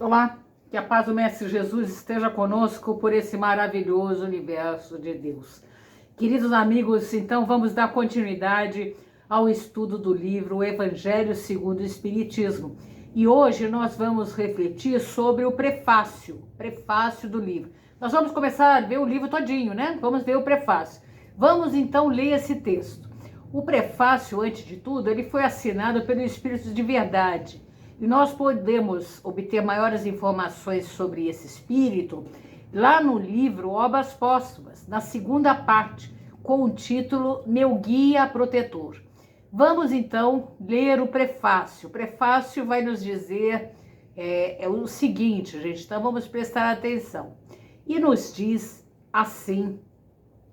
Olá, que a paz do Mestre Jesus esteja conosco por esse maravilhoso universo de Deus. Queridos amigos, então vamos dar continuidade ao estudo do livro O Evangelho segundo o Espiritismo. E hoje nós vamos refletir sobre o prefácio do livro. Nós vamos começar a ver o livro todinho, né? Vamos ver o prefácio. Vamos então ler esse texto. O prefácio, antes de tudo, ele foi assinado pelo Espírito de Verdade. E nós podemos obter maiores informações sobre esse espírito lá no livro Obras Póstumas, na segunda parte, com o título Meu Guia Protetor. Vamos então ler o prefácio. O prefácio vai nos dizer o seguinte, gente, então vamos prestar atenção. E nos diz assim: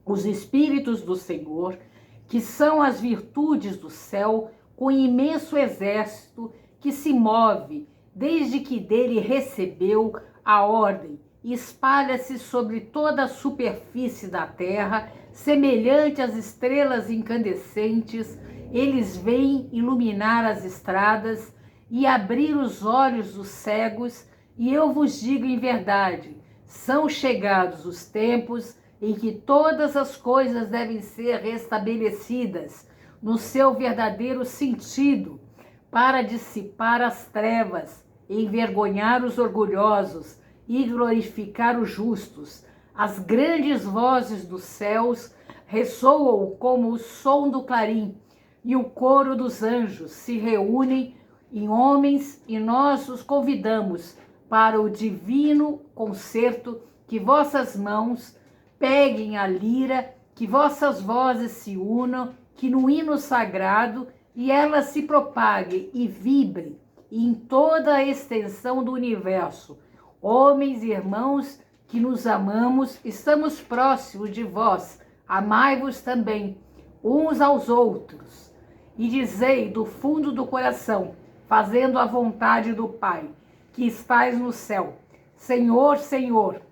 os Espíritos do Senhor, que são as virtudes do céu, com imenso exército, que se move desde que dele recebeu a ordem e espalha-se sobre toda a superfície da terra, semelhante às estrelas incandescentes. Eles vêm iluminar as estradas e abrir os olhos dos cegos, e eu vos digo em verdade, são chegados os tempos em que todas as coisas devem ser restabelecidas no seu verdadeiro sentido, para dissipar as trevas, envergonhar os orgulhosos e glorificar os justos. As grandes vozes dos céus ressoam como o som do clarim, e o coro dos anjos se reúnem em homens, e nós os convidamos para o divino concerto. Que vossas mãos peguem a lira, que vossas vozes se unam, que no hino sagrado e ela se propague e vibre em toda a extensão do universo. Homens e irmãos que nos amamos, estamos próximos de vós, amai-vos também uns aos outros, e dizei do fundo do coração, fazendo a vontade do Pai, que estais no céu: Senhor, Senhor,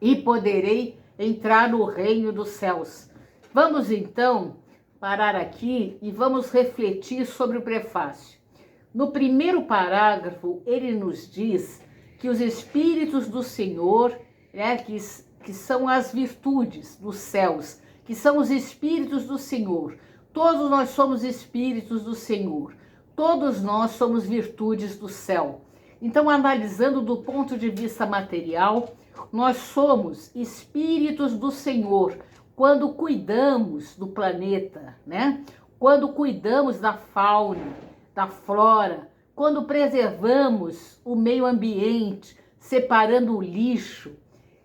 e poderei entrar no reino dos céus. Vamos então parar aqui e vamos refletir sobre o prefácio. No primeiro parágrafo, ele nos diz que os Espíritos do Senhor, que são as virtudes dos céus, que são os Espíritos do Senhor. Todos nós somos Espíritos do Senhor. Todos nós somos virtudes do céu. Então, analisando do ponto de vista material, nós somos Espíritos do Senhor, quando cuidamos do planeta, né? Quando cuidamos da fauna, da flora, quando preservamos o meio ambiente, separando o lixo,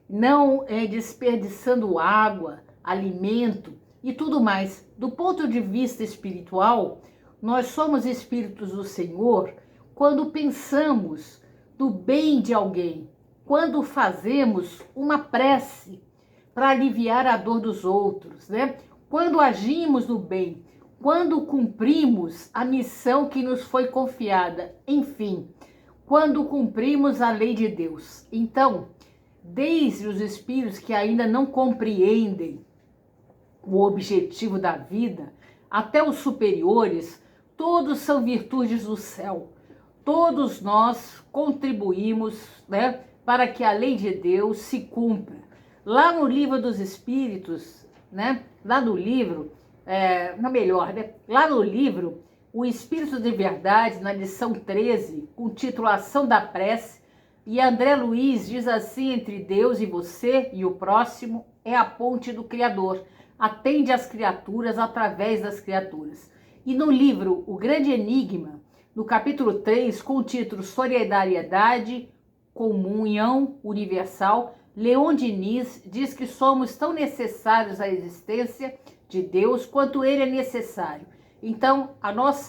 não desperdiçando água, alimento e tudo mais. Do ponto de vista espiritual, nós somos Espíritos do Senhor quando pensamos no bem de alguém, quando fazemos uma prece para aliviar a dor dos outros, né? Quando agimos no bem, quando cumprimos a missão que nos foi confiada, enfim, quando cumprimos a lei de Deus. Então, desde os espíritos que ainda não compreendem o objetivo da vida, até os superiores, todos são virtudes do céu. Todos nós contribuímos, né, para que a lei de Deus se cumpra. Lá no livro dos Espíritos, né? Lá no livro, lá no livro, o Espírito de Verdade, na lição 13, com titulação da prece, e André Luiz diz assim: entre Deus e você e o próximo é a ponte do Criador, atende às criaturas através das criaturas. E no livro O Grande Enigma, no capítulo 3, com o título Solidariedade, Comunhão Universal, Leon Diniz diz que somos tão necessários à existência de Deus quanto ele é necessário. Então, nós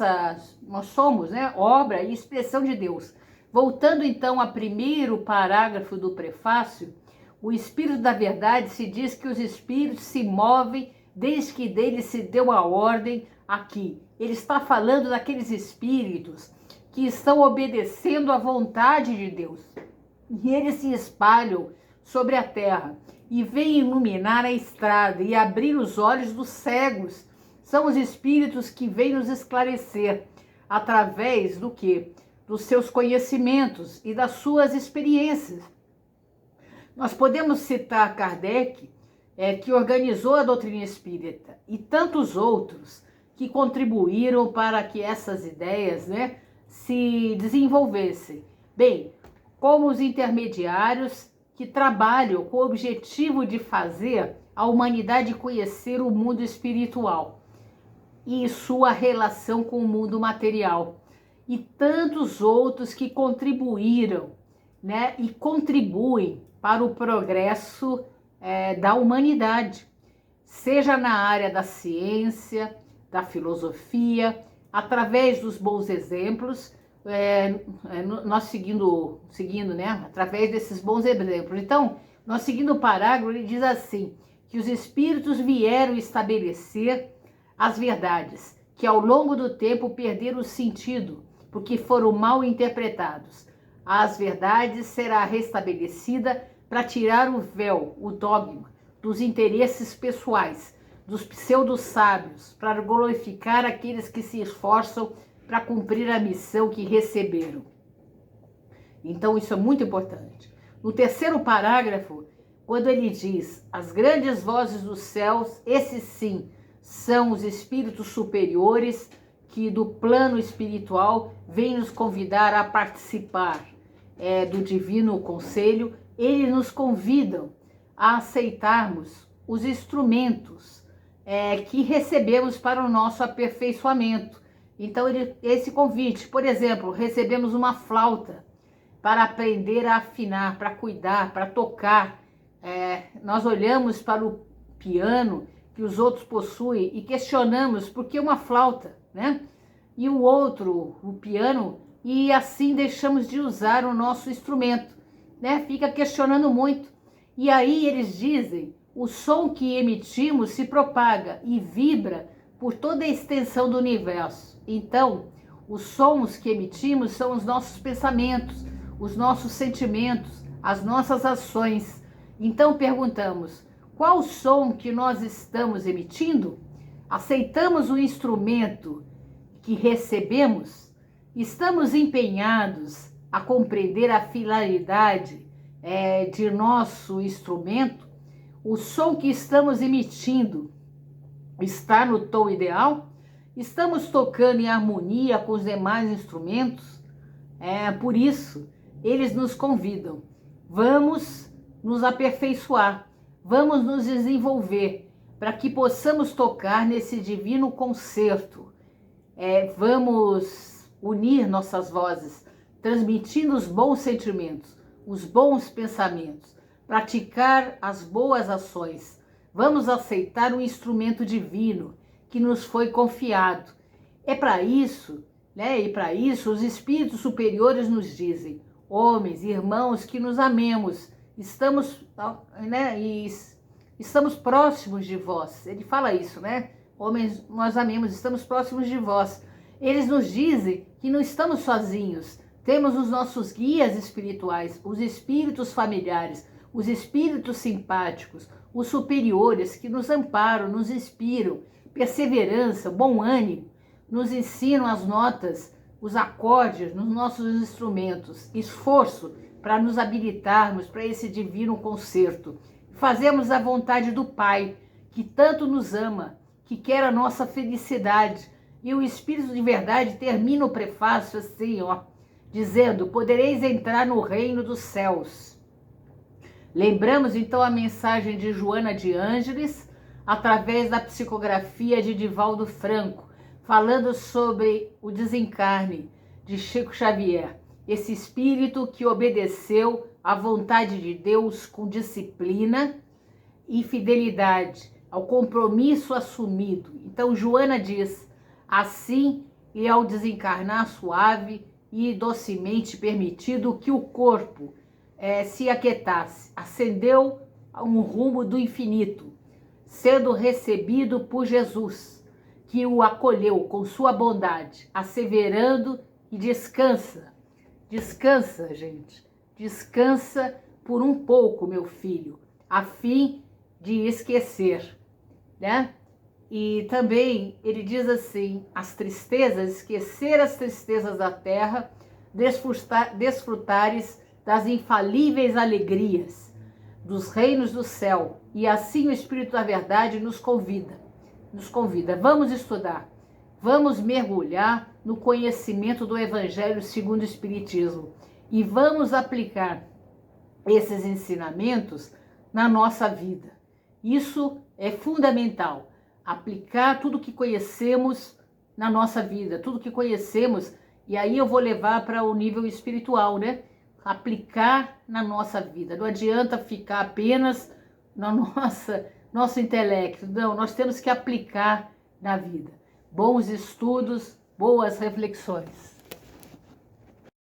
somos, né, obra e expressão de Deus. Voltando então ao primeiro parágrafo do prefácio, o Espírito da Verdade se diz que os Espíritos se movem desde que dele se deu a ordem aqui. Ele está falando daqueles Espíritos que estão obedecendo à vontade de Deus. E eles se espalham sobre a terra e vêm iluminar a estrada e abrir os olhos dos cegos. São os Espíritos que vêm nos esclarecer através do quê? dos seus conhecimentos e das suas experiências. Nós podemos citar Kardec, que organizou a doutrina espírita, e tantos outros que contribuíram para que essas ideias, né, se desenvolvessem. Bem, como os intermediários que trabalham com o objetivo de fazer a humanidade conhecer o mundo espiritual e sua relação com o mundo material. E tantos outros que contribuíram, né, e contribuem para o progresso da humanidade, seja na área da ciência, da filosofia, através dos bons exemplos, nós seguindo, né, através desses bons exemplos. Então, nós seguindo o parágrafo, ele diz assim, que os espíritos vieram estabelecer as verdades, que ao longo do tempo perderam o sentido, porque foram mal interpretados. As verdades será restabelecida para tirar o véu, o dogma, dos interesses pessoais, dos pseudo-sábios, para glorificar aqueles que se esforçam para cumprir a missão que receberam. Então, isso é muito importante. No terceiro parágrafo, quando ele diz, as grandes vozes dos céus, esses sim, são os espíritos superiores que do plano espiritual vêm nos convidar a participar do divino conselho. Eles nos convidam a aceitarmos os instrumentos que recebemos para o nosso aperfeiçoamento. Então, esse convite, por exemplo, recebemos uma flauta para aprender a afinar, para cuidar, para tocar. Nós olhamos para o piano que os outros possuem e questionamos por que uma flauta, né? E o outro, o piano, e assim deixamos de usar o nosso instrumento, né? Fica questionando muito. E aí eles dizem, o som que emitimos se propaga e vibra por toda a extensão do universo. Então, os sons que emitimos são os nossos pensamentos, os nossos sentimentos, as nossas ações. Então perguntamos, qual o som que nós estamos emitindo? Aceitamos o instrumento que recebemos? Estamos empenhados a compreender a finalidade de nosso instrumento? O som que estamos emitindo está no tom ideal? Estamos tocando em harmonia com os demais instrumentos? Por isso, eles nos convidam. Vamos nos aperfeiçoar, vamos nos desenvolver para que possamos tocar nesse divino concerto. Vamos unir nossas vozes, transmitindo os bons sentimentos, os bons pensamentos, praticar as boas ações. Vamos aceitar o instrumento divino que nos foi confiado. Para isso, né? E para isso os espíritos superiores nos dizem, homens, irmãos, que nos amemos, estamos, né? Estamos próximos de vós. Ele fala isso, né? Homens, nós amemos, estamos próximos de vós. Eles nos dizem que não estamos sozinhos. Temos os nossos guias espirituais, os espíritos familiares, os espíritos simpáticos, os superiores que nos amparam, nos inspiram, perseverança, bom ânimo, nos ensinam as notas, os acordes nos nossos instrumentos, esforço para nos habilitarmos para esse divino concerto. Fazemos a vontade do Pai, que tanto nos ama, que quer a nossa felicidade. E o Espírito de Verdade termina o prefácio assim, dizendo, podereis entrar no reino dos céus. Lembramos então a mensagem de Joana de Ângeles, através da psicografia de Divaldo Franco, falando sobre o desencarne de Chico Xavier, esse espírito que obedeceu à vontade de Deus com disciplina e fidelidade, ao compromisso assumido. Então Joana diz, assim e ao desencarnar suave e docemente permitido que o corpo se aquietasse, ascendeu a um rumo do infinito, sendo recebido por Jesus, que o acolheu com sua bondade, asseverando e descansa. Descansa, gente, descansa por um pouco, meu filho, a fim de esquecer, né? E também ele diz assim, as tristezas, esquecer as tristezas da terra, desfrutares das infalíveis alegrias dos reinos do céu. E assim o Espírito da Verdade nos convida. Vamos estudar, vamos mergulhar no conhecimento do Evangelho segundo o Espiritismo e vamos aplicar esses ensinamentos na nossa vida. Isso é fundamental, aplicar tudo que conhecemos na nossa vida, tudo que conhecemos, e aí eu vou levar para o nível espiritual, né? Aplicar na nossa vida. Não adianta ficar apenas no nosso intelecto, não, nós temos que aplicar na vida. Bons estudos, boas reflexões.